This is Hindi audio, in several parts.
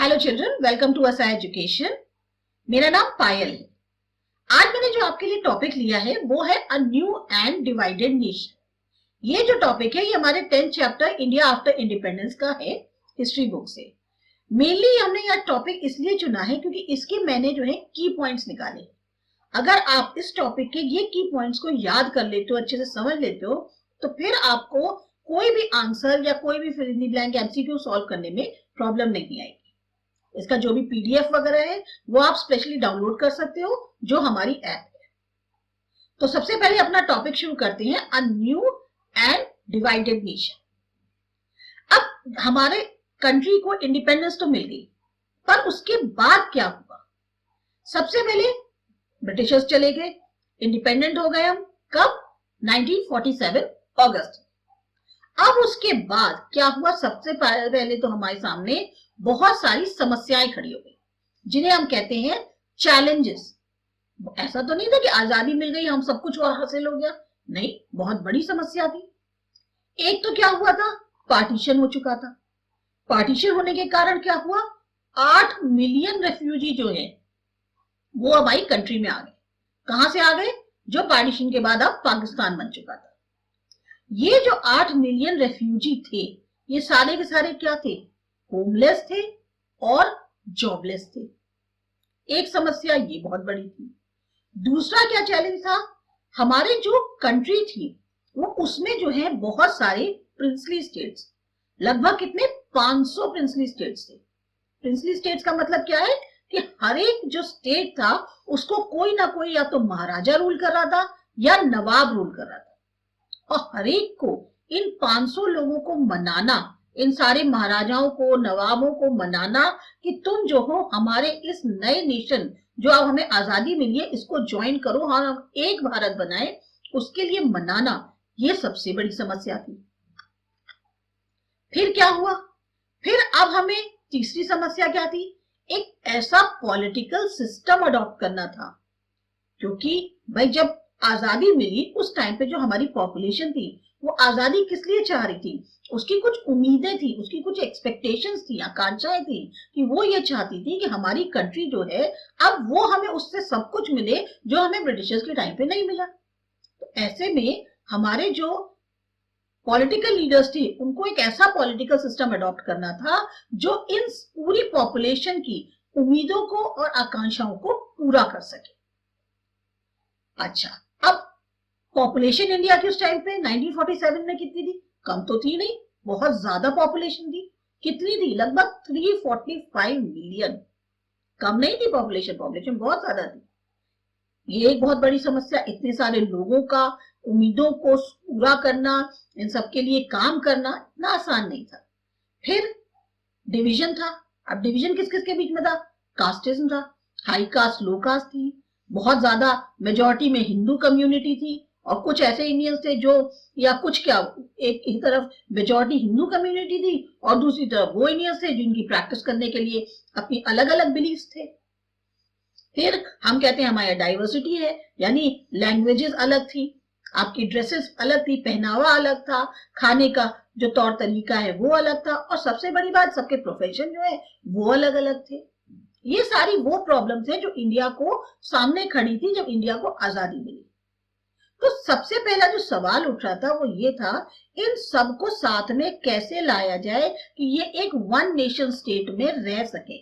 हेलो चिल्ड्रन, वेलकम टू असा एजुकेशन। मेरा नाम पायल है। आज मैंने जो आपके लिए टॉपिक लिया है वो है a new and divided nation. ये जो टॉपिक है ये हमारे 10th chapter India after independence का है, हिस्ट्री बुक से। मेनली हमने यह टॉपिक इसलिए चुना है क्योंकि इसके मैंने जो है की पॉइंट्स निकाले। अगर आप इस टॉपिक के ये की पॉइंट्स को याद कर लेते हो, अच्छे से समझ लेते हो, तो फिर आपको कोई भी आंसर या कोई भी fill in the blank MCQ solve करने में प्रॉब्लम नहीं आएगी। इसका जो भी पीडीएफ वगैरह है वो आप स्पेशली डाउनलोड कर सकते हो, जो हमारी ऐप है। तो सबसे पहले अपना टॉपिक शुरू करते हैं, a new and divided nation. अब हमारे कंट्री को इंडिपेंडेंस तो मिल गई, पर उसके बाद क्या हुआ? सबसे पहले ब्रिटिशर्स चले गए, इंडिपेंडेंट हो गए हम कब? 1947 अगस्त। अब उसके बाद क्या हुआ? सबसे पहले तो हमारे सामने बहुत सारी समस्याएं खड़ी हो गई, जिन्हें हम कहते हैं चैलेंजेस। ऐसा तो नहीं था कि आजादी मिल गई हम सब कुछ और हासिल हो गया, नहीं, बहुत बड़ी समस्या थी। एक तो क्या हुआ था? पार्टीशन हो चुका था। पार्टीशन होने के कारण क्या हुआ? 8 मिलियन रेफ्यूजी जो है वो हमारी कंट्री में आ गए। कहां से आ गए? जो पार्टीशन के बाद अब पाकिस्तान बन चुका था। ये जो 8 मिलियन रेफ्यूजी थे, ये सारे के सारे क्या थे? होमलेस थे और जॉबलेस थे। एक समस्या ये बहुत बड़ी थी। दूसरा क्या चैलेंज था? हमारे जो कंट्री थी वो उसमें जो है बहुत सारे प्रिंसली स्टेट्स, लगभग कितने? 500 प्रिंसली स्टेट्स थे। प्रिंसली स्टेट्स का मतलब क्या है कि हर एक जो स्टेट था उसको कोई ना कोई या तो महाराजा रूल कर रहा था या नवाब रूल कर रहा था, और हर एक को इन 500 लोगों को मनाना, इन सारे महाराजाओं को, नवाबों को मनाना कि तुम जो हो हमारे इस नए नेशन जो अब हमें आजादी मिली है इसको ज्वाइन करो और हम एक भारत बनाए, उसके लिए मनाना, ये सबसे बड़ी समस्या थी। फिर क्या हुआ? फिर अब हमें तीसरी समस्या क्या थी? एक ऐसा पॉलिटिकल सिस्टम अडॉप्ट करना था, क्योंकि भाई जब आजादी मिली उस टाइम पे जो हमारी पॉपुलेशन थी वो आजादी किस लिए चाह रही थी? उसकी कुछ उम्मीदें थी, उसकी कुछ एक्सपेक्टेशंस थी, आकांक्षाएं थी कि वो ये चाहती थी कि हमारी कंट्री जो है अब वो हमें उससे सब कुछ मिले जो हमें ब्रिटिशर्स के टाइम पे नहीं मिला। तो ऐसे में हमारे जो पॉलिटिकल लीडर्स थे उनको एक ऐसा पॉलिटिकल सिस्टम अडॉप्ट करना था जो इन पूरी पॉपुलेशन की उम्मीदों को और आकांक्षाओं को पूरा कर सके। अच्छा, अब पॉपुलेशन इंडिया की उस टाइम पे 1947 में कितनी थी? कम तो थी नहीं, बहुत ज्यादा पॉपुलेशन थी। कितनी थी? लगभग 345 मिलियन। कम नहीं थी पॉपुलेशन, पॉपुलेशन बहुत ज्यादा थी। ये एक बहुत बड़ी समस्या, इतने सारे लोगों का उम्मीदों को पूरा करना, इन सबके लिए काम करना इतना आसान नहीं था। फिर डिवीजन था। अब डिवीजन किस किस के बीच में था? कास्टिज्म था, हाई कास्ट लो कास्ट थी, बहुत ज्यादा मेजॉरिटी में हिंदू कम्युनिटी थी, और कुछ ऐसे इंडियंस थे जो, या कुछ क्या, एक तरफ मेजॉरिटी हिंदू कम्युनिटी थी और दूसरी तरफ वो इंडियंस थे जिनकी प्रैक्टिस करने के लिए अपनी अलग अलग बिलीफ्स थे। फिर हम कहते हैं हमारी डाइवर्सिटी है, यानी लैंग्वेजेस अलग थी, आपकी ड्रेसेस अलग थी, पहनावा अलग था, खाने का जो तौर तरीका है वो अलग था, और सबसे बड़ी बात सबके प्रोफेशन जो है वो अलग अलग थे। ये सारी वो प्रॉब्लम्स हैं जो इंडिया को सामने खड़ी थी जब इंडिया को आजादी मिली। तो सबसे पहला जो सवाल उठ रहा था वो ये था, इन सबको साथ में कैसे लाया जाए कि ये एक वन नेशन स्टेट में रह सके।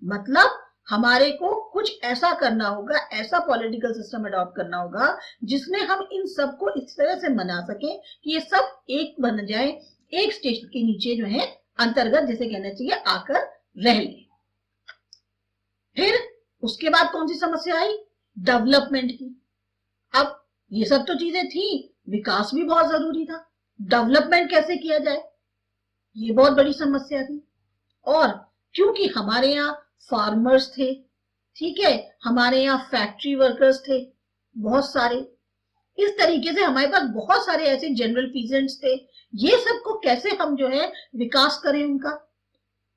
मतलब हमारे को कुछ ऐसा करना होगा, ऐसा पॉलिटिकल सिस्टम अडॉप्ट करना होगा जिसमें हम इन सबको इस तरह से मना सके कि ये सब एक बन जाए, एक स्टेट के नीचे जो है अंतर्गत, जैसे कहना चाहिए, आकर रह ले। फिर उसके बाद कौन सी समस्या आई? डेवलपमेंट की। अब ये सब तो चीजें थी, विकास भी बहुत जरूरी था, डेवलपमेंट कैसे किया जाए ये बहुत बड़ी समस्या थी। और क्योंकि हमारे यहाँ फार्मर्स थे, ठीक है, हमारे यहाँ फैक्ट्री वर्कर्स थे बहुत सारे, इस तरीके से हमारे पास बहुत सारे ऐसे जनरल पीजेंट्स थे, ये सबको कैसे हम जो है विकास करें उनका?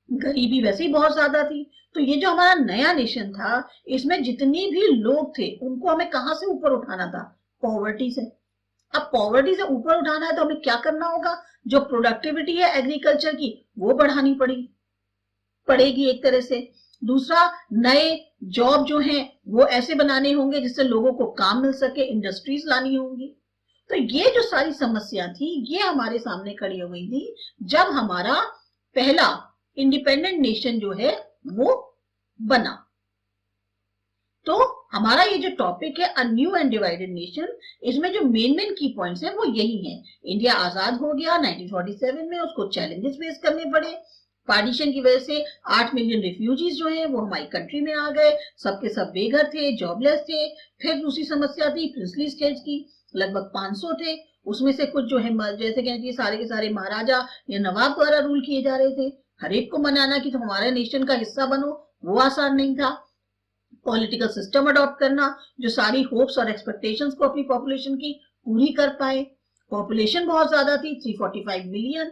गरीबी वैसे ही बहुत ज्यादा थी। तो ये जो हमारा नया नेशन था इसमें जितनी भी लोग थे उनको हमें कहां से ऊपर उठाना था? पॉवर्टी से। अब पॉवर्टी से ऊपर उठाना है तो हमें क्या करना होगा? जो प्रोडक्टिविटी है एग्रीकल्चर की वो बढ़ानी पड़ेगी। पड़ेगी एक तरह से। दूसरा, नए जॉब जो हैं वो ऐसे बनाने होंगे जिससे लोगों को काम मिल सके, इंडस्ट्रीज लानी होंगी। तो ये जो सारी समस्या थी ये हमारे सामने खड़ी हो गई थी जब हमारा पहला इंडिपेंडेंट नेशन जो है वो बना। तो हमारा ये जो टॉपिक है a new and divided nation, इसमें जो मेन की पॉइंट्स हैं वो यही हैं। इंडिया आजाद हो गया 1947 में, उसको चैलेंजेस फेस करने पड़े। पार्टीशन की वजह से 8 मिलियन रिफ्यूजीज जो हैं वो हमारी कंट्री में आ गए, सबके सब बेघर थे, जॉबलेस थे। फिर दूसरी समस्या थी प्रिंसली स्टेट्स की, लगभग 500 थे, उसमें से कुछ जो है जैसे कहते हैं सारे के सारे महाराजा या नवाब द्वारा रूल किए जा रहे थे। हर एक को मनाना कि तुम हमारे नेशन का हिस्सा बनो वो आसान नहीं था। पॉलिटिकल सिस्टम अडॉप्ट करना जो सारी होप्स और एक्सपेक्टेशंस को अपनी पॉपुलेशन की पूरी कर पाए। पॉपुलेशन बहुत ज्यादा थी, 345 मिलियन।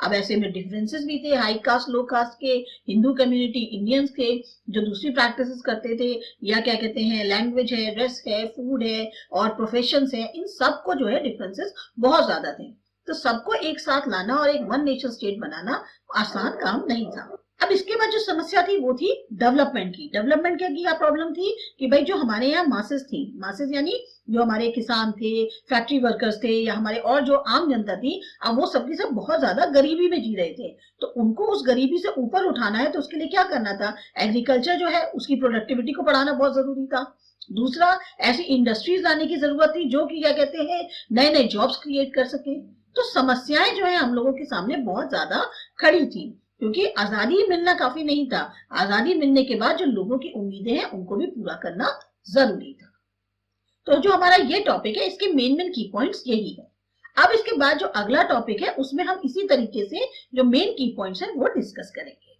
अब ऐसे में डिफरेंसेस भी थे, हाई कास्ट लो कास्ट के, हिंदू कम्युनिटी, इंडियंस थे जो दूसरी प्रैक्टिसेस करते थे, या क्या कहते हैं लैंग्वेज है, ड्रेस है, फूड है और प्रोफेशंस है, इन सब को जो है डिफरेंसेस बहुत ज्यादा थे। तो सबको एक साथ लाना और एक वन नेशन स्टेट बनाना आसान काम नहीं था। अब इसके बाद जो समस्या थी वो थी डेवलपमेंट की। डेवलपमेंट की क्या प्रॉब्लम थी कि भाई जो हमारे यहाँ मासेस थी, मासेस यानी जो हमारे किसान थे, फैक्ट्री वर्कर्स थे, या हमारे और जो आम जनता थी, अब वो सबकी सब बहुत ज्यादा गरीबी में जी रहे थे। तो उनको उस गरीबी से ऊपर उठाना है तो उसके लिए क्या करना था, एग्रीकल्चर जो है उसकी प्रोडक्टिविटी को बढ़ाना बहुत जरूरी था। दूसरा, ऐसी इंडस्ट्रीज लाने की जरूरत थी जो कि क्या कहते हैं नए नए जॉब्स क्रिएट कर सके। तो समस्याएं जो है हम लोगों के सामने बहुत ज्यादा खड़ी थी, क्योंकि आजादी मिलना काफी नहीं था। आजादी मिलने के बाद जो लोगों की उम्मीदें हैं उनको भी पूरा करना जरूरी था। तो जो हमारा ये टॉपिक है इसके मेन की पॉइंट्स यही है। अब इसके बाद जो अगला टॉपिक है उसमें हम इसी तरीके से जो मेन की पॉइंट्स हैं वो डिस्कस करेंगे।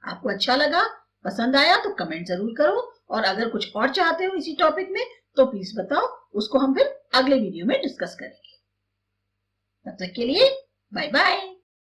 आपको अच्छा लगा, पसंद आया तो कमेंट जरूर करो, और अगर कुछ और चाहते हो इसी टॉपिक में तो प्लीज बताओ, उसको हम फिर अगले वीडियो में डिस्कस करेंगे। तब तक के लिए बाय बाय।